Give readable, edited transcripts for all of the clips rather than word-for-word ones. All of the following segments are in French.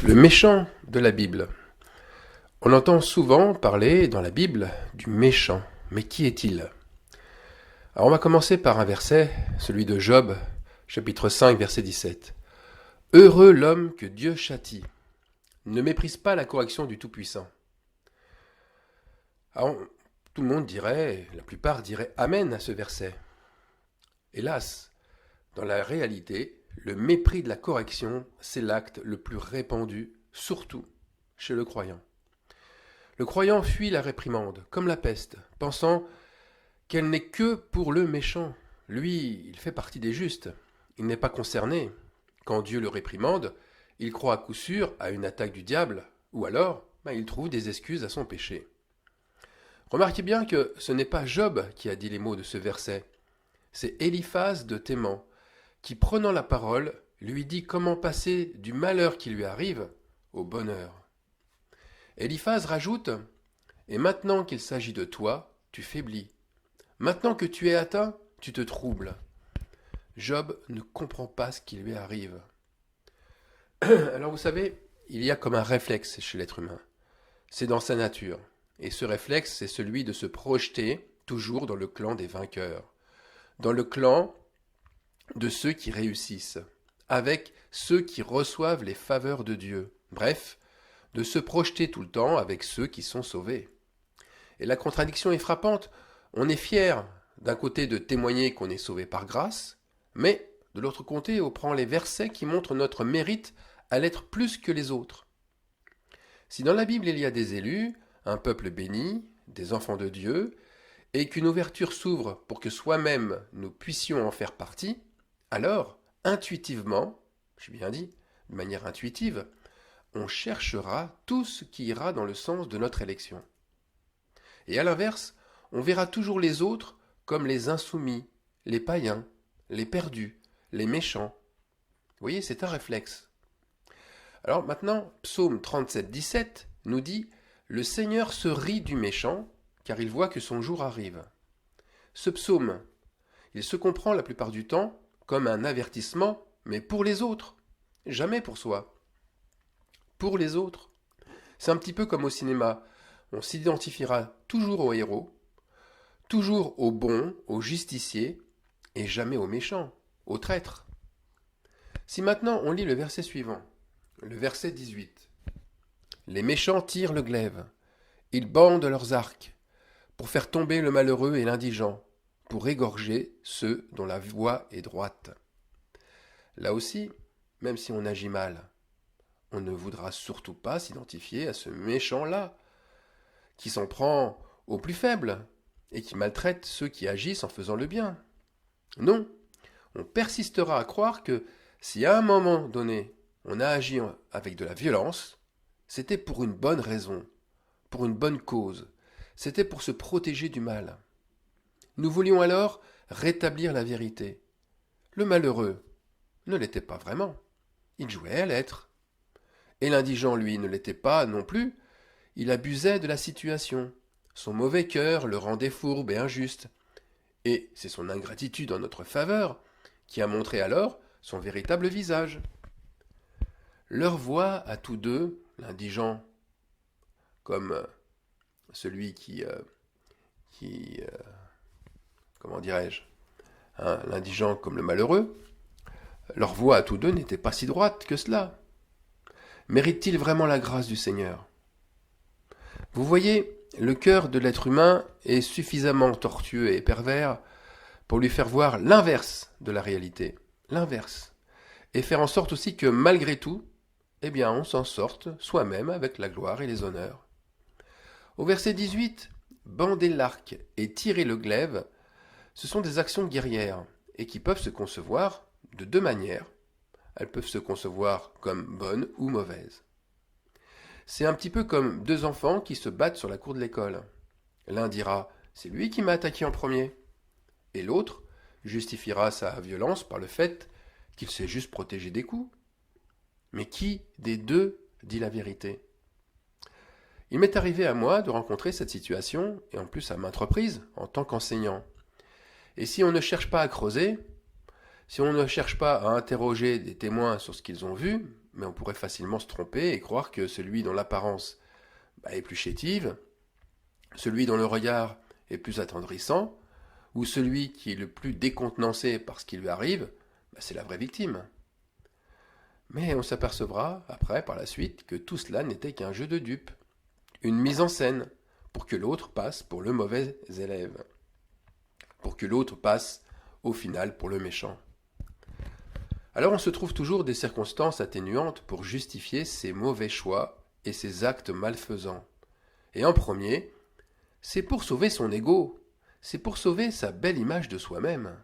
Le méchant de la Bible. On entend souvent parler dans la Bible du méchant. Mais qui est-il? Alors on va commencer par un verset, celui de Job, chapitre 5, verset 17. Heureux l'homme que Dieu châtie. Ne méprise pas la correction du Tout-Puissant. Alors tout le monde dirait, la plupart diraient Amen à ce verset. Hélas, dans la réalité, le mépris de la correction, c'est l'acte le plus répandu, surtout chez le croyant. Le croyant fuit la réprimande, comme la peste, pensant qu'elle n'est que pour le méchant. Lui, il fait partie des justes. Il n'est pas concerné. Quand Dieu le réprimande, il croit à coup sûr à une attaque du diable, ou alors il trouve des excuses à son péché. Remarquez bien que ce n'est pas Job qui a dit les mots de ce verset, c'est Éliphaz de Théman, qui prenant la parole, lui dit comment passer du malheur qui lui arrive au bonheur. Éliphaz rajoute « Et maintenant qu'il s'agit de toi, tu faiblis. Maintenant que tu es atteint, tu te troubles. » Job ne comprend pas ce qui lui arrive. Alors vous savez, il y a comme un réflexe chez l'être humain. C'est dans sa nature. Et ce réflexe, c'est celui de se projeter toujours dans le clan des vainqueurs. Dans le clan de ceux qui réussissent. Avec ceux qui reçoivent les faveurs de Dieu. Bref, de se projeter tout le temps avec ceux qui sont sauvés. Et la contradiction est frappante. On est fier d'un côté de témoigner qu'on est sauvé par grâce, mais de l'autre côté, on prend les versets qui montrent notre mérite à l'être plus que les autres. Si dans la Bible il y a des élus, un peuple béni, des enfants de Dieu, et qu'une ouverture s'ouvre pour que soi-même nous puissions en faire partie, alors, intuitivement, j'ai bien dit, de manière intuitive, on cherchera tout ce qui ira dans le sens de notre élection. Et à l'inverse, on verra toujours les autres comme les insoumis, les païens, les perdus, les méchants. Vous voyez, c'est un réflexe. Alors maintenant, Psaume 37, 17 nous dit « Le Seigneur se rit du méchant, car il voit que son jour arrive. » Ce psaume, il se comprend la plupart du temps comme un avertissement, mais pour les autres, jamais pour soi. Pour les autres. C'est un petit peu comme au cinéma. On s'identifiera toujours au héros, toujours au bon, au justicier, et jamais au méchant, au traître. Si maintenant on lit le verset suivant, le verset 18. Les méchants tirent le glaive, ils bandent leurs arcs, pour faire tomber le malheureux et l'indigent, pour égorger ceux dont la voie est droite. Là aussi, même si on agit mal, on ne voudra surtout pas s'identifier à ce méchant-là, qui s'en prend aux plus faibles et qui maltraite ceux qui agissent en faisant le bien. Non, on persistera à croire que si à un moment donné on a agi avec de la violence, c'était pour une bonne raison, pour une bonne cause, c'était pour se protéger du mal. Nous voulions alors rétablir la vérité. Le malheureux ne l'était pas vraiment, il jouait à l'être. Et l'indigent, lui, ne l'était pas non plus, il abusait de la situation. Son mauvais cœur le rendait fourbe et injuste. Et c'est son ingratitude en notre faveur qui a montré alors son véritable visage. Leur voix à tous deux, l'indigent comme celui qui comment dirais-je, hein, l'indigent comme le malheureux, leur voix à tous deux n'était pas si droite que cela. Mérite-t-il vraiment la grâce du Seigneur? Vous voyez, le cœur de l'être humain est suffisamment tortueux et pervers pour lui faire voir l'inverse de la réalité, l'inverse, et faire en sorte aussi que malgré tout, eh bien on s'en sorte soi-même avec la gloire et les honneurs. Au verset 18, bander l'arc et tirer le glaive, ce sont des actions guerrières et qui peuvent se concevoir de deux manières. Elles peuvent se concevoir comme bonnes ou mauvaises. C'est un petit peu comme deux enfants qui se battent sur la cour de l'école. L'un dira « c'est lui qui m'a attaqué en premier » et l'autre justifiera sa violence par le fait qu'il s'est juste protégé des coups. Mais qui des deux dit la vérité? Il m'est arrivé à moi de rencontrer cette situation, et en plus à maintes reprises, en tant qu'enseignant. Et si on ne cherche pas à creuser, si on ne cherche pas à interroger des témoins sur ce qu'ils ont vu, mais on pourrait facilement se tromper et croire que celui dont l'apparence est plus chétive, celui dont le regard est plus attendrissant, ou celui qui est le plus décontenancé par ce qui lui arrive, c'est la vraie victime. Mais on s'apercevra après, par la suite, que tout cela n'était qu'un jeu de dupes, une mise en scène, pour que l'autre passe pour le mauvais élève, pour que l'autre passe, au final, pour le méchant. Alors on se trouve toujours des circonstances atténuantes pour justifier ses mauvais choix et ses actes malfaisants. Et en premier, c'est pour sauver son ego, c'est pour sauver sa belle image de soi-même.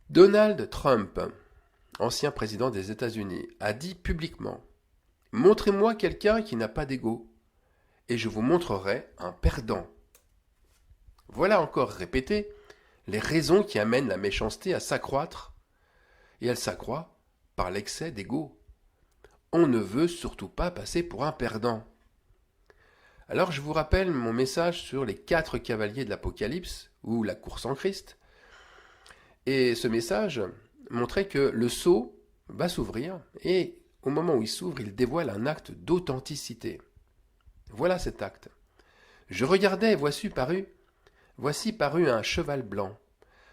Donald Trump, ancien président des États-Unis, a dit publiquement « Montrez-moi quelqu'un qui n'a pas d'ego, et je vous montrerai un perdant. » Voilà encore répété les raisons qui amènent la méchanceté à s'accroître, et elle s'accroît par l'excès d'ego. On ne veut surtout pas passer pour un perdant. Alors je vous rappelle mon message sur les 4 cavaliers de l'Apocalypse, ou la course en Christ. Et ce message montrait que le sceau va s'ouvrir, et au moment où il s'ouvre, il dévoile un acte d'authenticité. Voilà cet acte. Je regardais, et voici parut un cheval blanc.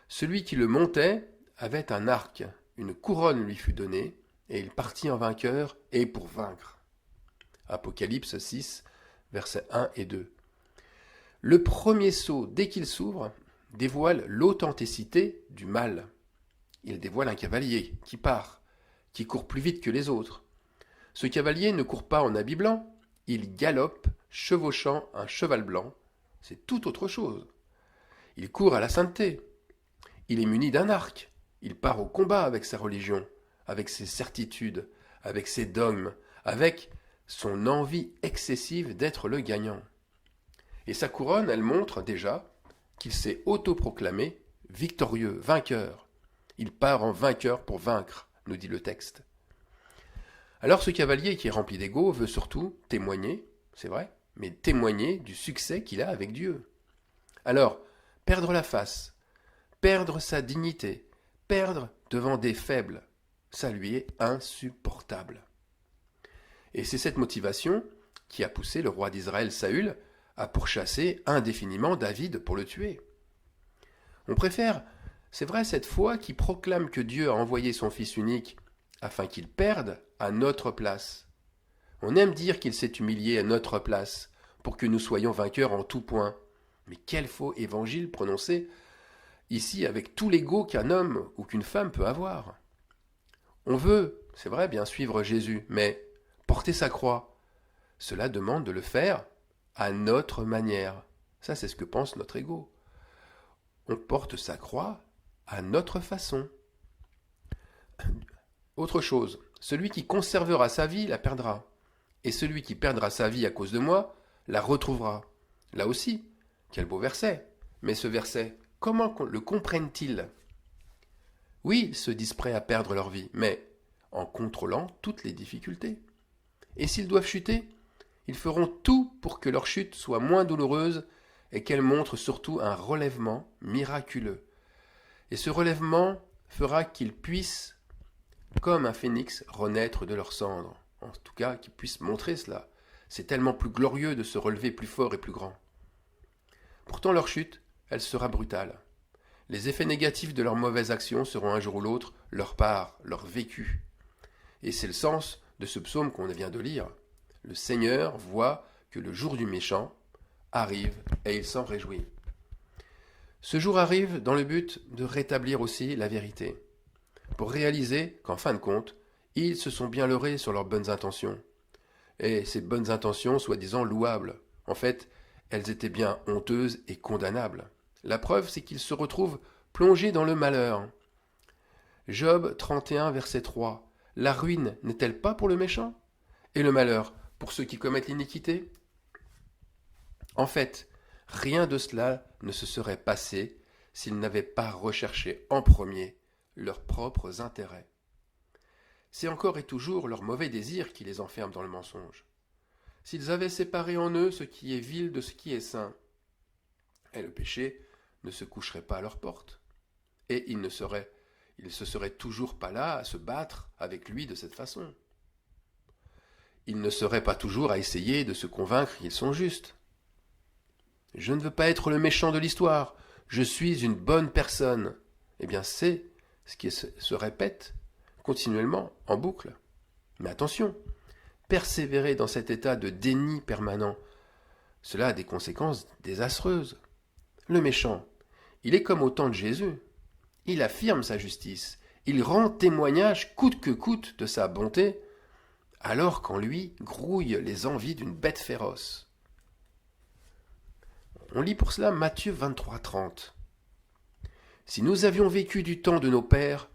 Celui qui le montait avait un arc, une couronne lui fut donnée, et il partit en vainqueur et pour vaincre. Apocalypse 6, versets 1 et 2. Le premier sceau, dès qu'il s'ouvre, dévoile l'authenticité du mal. Il dévoile un cavalier qui part, qui court plus vite que les autres. Ce cavalier ne court pas en habit blanc, il galope, chevauchant un cheval blanc. C'est tout autre chose. Il court à la sainteté. Il est muni d'un arc. Il part au combat avec sa religion, avec ses certitudes, avec ses dogmes, avec son envie excessive d'être le gagnant. Et sa couronne, elle montre déjà qu'il s'est autoproclamé victorieux, vainqueur. Il part en vainqueur pour vaincre, nous dit le texte. Alors ce cavalier qui est rempli d'ego veut surtout témoigner, c'est vrai, mais témoigner du succès qu'il a avec Dieu. Alors, perdre la face, perdre sa dignité, perdre devant des faibles, ça lui est insupportable. Et c'est cette motivation qui a poussé le roi d'Israël Saül à pourchasser indéfiniment David pour le tuer. On préfère, c'est vrai, cette foi qui proclame que Dieu a envoyé son Fils unique afin qu'il perde à notre place. On aime dire qu'il s'est humilié à notre place pour que nous soyons vainqueurs en tout point. Mais quel faux évangile prononcé ici avec tout l'ego qu'un homme ou qu'une femme peut avoir. On veut, c'est vrai, bien suivre Jésus, mais porter sa croix, cela demande de le faire à notre manière. Ça, c'est ce que pense notre ego. On porte sa croix à notre façon. Autre chose, celui qui conservera sa vie la perdra, et celui qui perdra sa vie à cause de moi la retrouvera. Là aussi, quel beau verset. Mais ce verset, comment le comprennent-ils? Oui, ils se disent prêts à perdre leur vie, mais en contrôlant toutes les difficultés. Et s'ils doivent chuter, ils feront tout pour que leur chute soit moins douloureuse et qu'elle montre surtout un relèvement miraculeux. Et ce relèvement fera qu'ils puissent, comme un phénix, renaître de leurs cendres. En tout cas, qu'ils puissent montrer cela. C'est tellement plus glorieux de se relever plus fort et plus grand. Pourtant leur chute, elle sera brutale. Les effets négatifs de leurs mauvaises actions seront un jour ou l'autre leur part, leur vécu. Et c'est le sens de ce psaume qu'on vient de lire. Le Seigneur voit que le jour du méchant arrive et il s'en réjouit. Ce jour arrive dans le but de rétablir aussi la vérité, pour réaliser qu'en fin de compte, ils se sont bien leurrés sur leurs bonnes intentions. Et ces bonnes intentions, soi-disant louables, en fait, elles étaient bien honteuses et condamnables. La preuve, c'est qu'ils se retrouvent plongés dans le malheur. Job 31, verset 3. La ruine n'est-elle pas pour le méchant? Et le malheur pour ceux qui commettent l'iniquité? En fait, rien de cela ne se serait passé s'ils n'avaient pas recherché en premier leurs propres intérêts. C'est encore et toujours leur mauvais désir qui les enferme dans le mensonge. S'ils avaient séparé en eux ce qui est vil de ce qui est saint, et le péché ne se coucherait pas à leur porte, et ils il ne se serait toujours pas là à se battre avec lui de cette façon. Il ne serait pas toujours à essayer de se convaincre qu'ils sont justes. Je ne veux pas être le méchant de l'histoire, je suis une bonne personne. Eh bien, c'est ce qui se répète continuellement, en boucle. Mais attention, persévérer dans cet état de déni permanent, cela a des conséquences désastreuses. Le méchant, il est comme au temps de Jésus. Il affirme sa justice, il rend témoignage coûte que coûte de sa bonté, alors qu'en lui grouillent les envies d'une bête féroce. On lit pour cela Matthieu 23:30. Si nous avions vécu du temps de nos pères,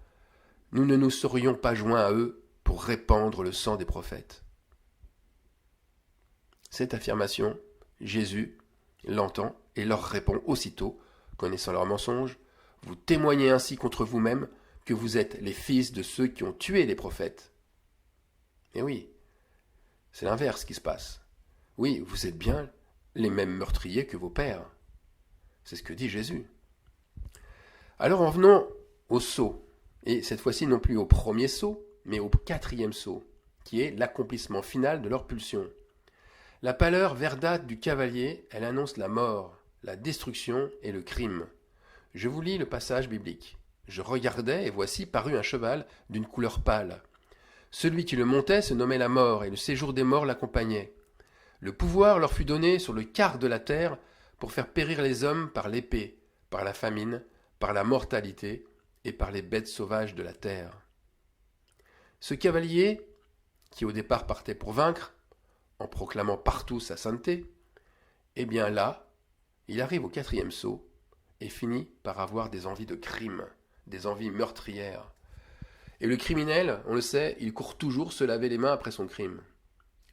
nous ne nous serions pas joints à eux pour répandre le sang des prophètes. Cette affirmation, Jésus l'entend et leur répond aussitôt, connaissant leurs mensonges, vous témoignez ainsi contre vous-même que vous êtes les fils de ceux qui ont tué les prophètes. Et oui, c'est l'inverse qui se passe. Oui, vous êtes bien les mêmes meurtriers que vos pères. C'est ce que dit Jésus. Alors en venant au sceau, et cette fois-ci non plus au premier sceau, mais au quatrième sceau, qui est l'accomplissement final de leur pulsion. La pâleur verdâtre du cavalier, elle annonce la mort, la destruction et le crime. Je vous lis le passage biblique. Je regardais, et voici parut un cheval d'une couleur pâle. Celui qui le montait se nommait la mort, et le séjour des morts l'accompagnait. Le pouvoir leur fut donné sur le quart de la terre pour faire périr les hommes par l'épée, par la famine, par la mortalité et par les bêtes sauvages de la terre. Ce cavalier, qui au départ partait pour vaincre, en proclamant partout sa sainteté, eh bien là, il arrive au quatrième sceau et finit par avoir des envies de crime, des envies meurtrières. Et le criminel, on le sait, il court toujours se laver les mains après son crime.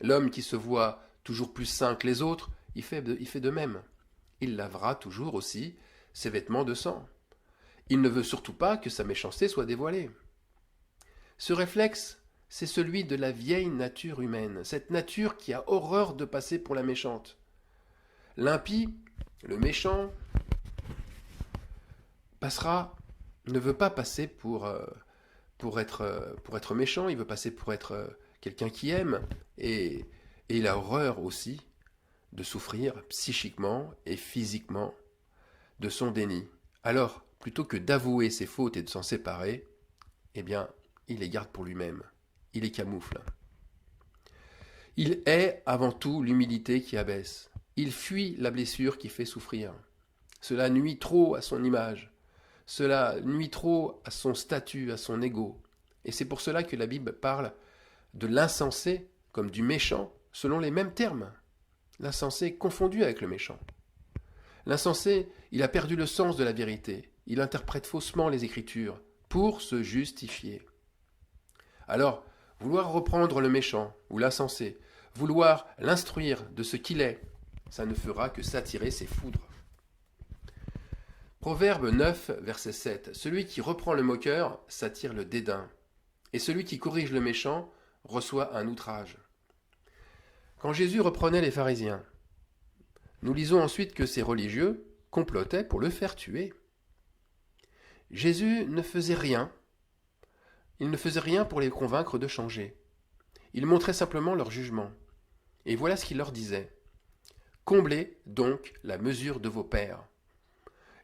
L'homme qui se voit toujours plus saint que les autres, il fait de même. Il lavera toujours aussi ses vêtements de sang. Il ne veut surtout pas que sa méchanceté soit dévoilée. Ce réflexe, c'est celui de la vieille nature humaine, cette nature qui a horreur de passer pour la méchante. L'impie, le méchant, ne veut pas passer pour être méchant, il veut passer pour être quelqu'un qui aime, et il a horreur aussi de souffrir psychiquement et physiquement de son déni. Alors, plutôt que d'avouer ses fautes et de s'en séparer, eh bien, il les garde pour lui-même. Il les camoufle. Il hait avant tout l'humilité qui abaisse. Il fuit la blessure qui fait souffrir. Cela nuit trop à son image. Cela nuit trop à son statut, à son ego. Et c'est pour cela que la Bible parle de l'insensé comme du méchant, selon les mêmes termes. L'insensé confondu avec le méchant. L'insensé, il a perdu le sens de la vérité. Il interprète faussement les Écritures pour se justifier. Alors, vouloir reprendre le méchant ou l'insensé, vouloir l'instruire de ce qu'il est, ça ne fera que s'attirer ses foudres. Proverbe 9, verset 7. Celui qui reprend le moqueur s'attire le dédain, et celui qui corrige le méchant reçoit un outrage. Quand Jésus reprenait les pharisiens, nous lisons ensuite que ces religieux complotaient pour le faire tuer. Jésus ne faisait rien. Il ne faisait rien pour les convaincre de changer. Il montrait simplement leur jugement. Et voilà ce qu'il leur disait. Comblez donc la mesure de vos pères.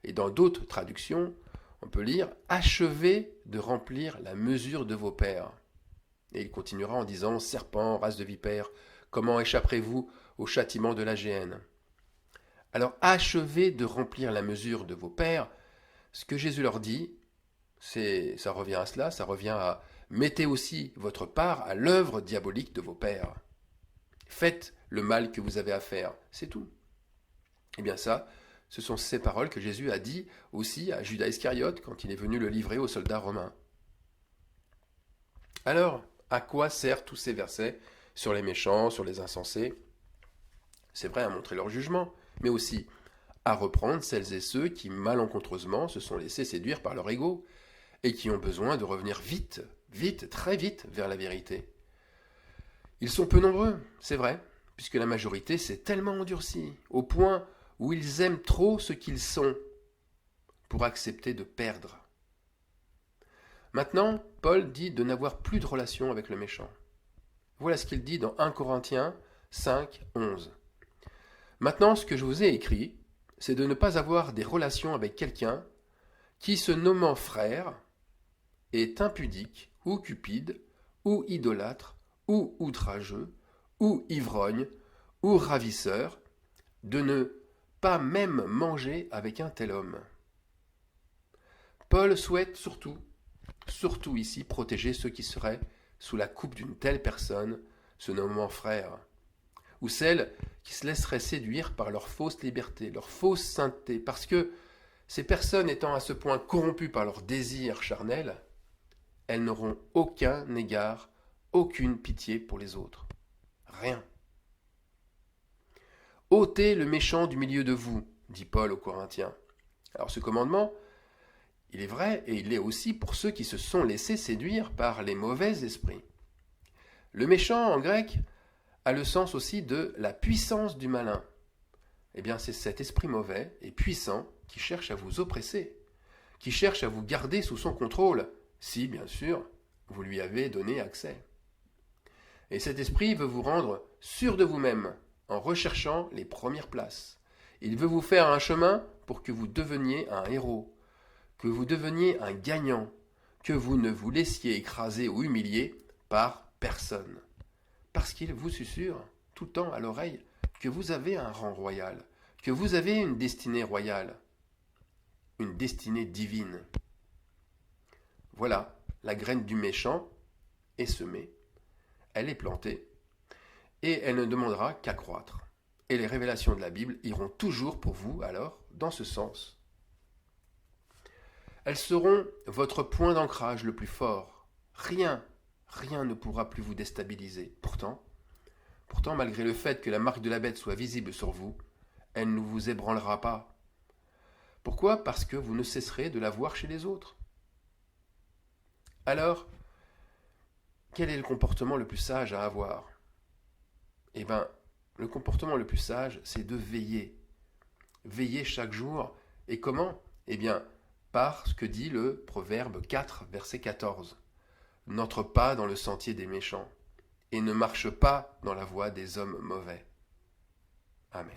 Et dans d'autres traductions, on peut lire achevez de remplir la mesure de vos pères. Et il continuera en disant serpent, race de vipère, comment échapperez-vous au châtiment de la géhenne? Alors achevez de remplir la mesure de vos pères. Ce que Jésus leur dit, ça revient à cela, ça revient à mettez aussi votre part à l'œuvre diabolique de vos pères. Faites le mal que vous avez à faire, c'est tout. Et bien ça, ce sont ces paroles que Jésus a dit aussi à Judas Iscariote quand il est venu le livrer aux soldats romains. Alors, à quoi servent tous ces versets sur les méchants, sur les insensés? C'est vrai à montrer leur jugement, mais aussi à reprendre celles et ceux qui malencontreusement se sont laissés séduire par leur ego et qui ont besoin de revenir vite, très vite vers la vérité. Ils sont peu nombreux, c'est vrai, puisque la majorité s'est tellement endurcie, au point où ils aiment trop ce qu'ils sont pour accepter de perdre. Maintenant, Paul dit de n'avoir plus de relation avec le méchant. Voilà ce qu'il dit dans 1 Corinthiens 5, 11. Maintenant, ce que je vous ai écrit, c'est de ne pas avoir des relations avec quelqu'un qui, se nommant frère, est impudique, ou cupide, ou idolâtre, ou outrageux, ou ivrogne, ou ravisseur, de ne pas même manger avec un tel homme. Paul souhaite surtout ici, protéger ceux qui seraient sous la coupe d'une telle personne, se nommant frère, ou celles qui se laisseraient séduire par leur fausse liberté, leur fausse sainteté, parce que ces personnes étant à ce point corrompues par leurs désirs charnels, elles n'auront aucun égard, aucune pitié pour les autres. Rien. Ôtez le méchant du milieu de vous, dit Paul aux Corinthiens. Alors ce commandement, il est vrai et il l'est aussi pour ceux qui se sont laissés séduire par les mauvais esprits. Le méchant en grec a le sens aussi de la puissance du malin. Eh bien c'est cet esprit mauvais et puissant qui cherche à vous oppresser, qui cherche à vous garder sous son contrôle, si bien sûr vous lui avez donné accès. Et cet esprit veut vous rendre sûr de vous-même en recherchant les premières places. Il veut vous faire un chemin pour que vous deveniez un héros, que vous deveniez un gagnant, que vous ne vous laissiez écraser ou humilier par personne. Parce qu'il vous susurre tout le temps à l'oreille que vous avez un rang royal, que vous avez une destinée royale, une destinée divine. Voilà, la graine du méchant est semée, elle est plantée, et elle ne demandera qu'à croître. Et les révélations de la Bible iront toujours pour vous, alors, dans ce sens. Elles seront votre point d'ancrage le plus fort. Rien ne pourra plus vous déstabiliser. Pourtant, malgré le fait que la marque de la bête soit visible sur vous, elle ne vous ébranlera pas. Pourquoi ? Parce que vous ne cesserez de la voir chez les autres. Alors, quel est le comportement le plus sage à avoir ? Eh bien, le comportement le plus sage, c'est de veiller. Veiller chaque jour. Et comment ? Eh bien, par ce que dit le Proverbe 4, verset 14. N'entre pas dans le sentier des méchants, et ne marche pas dans la voie des hommes mauvais. Amen.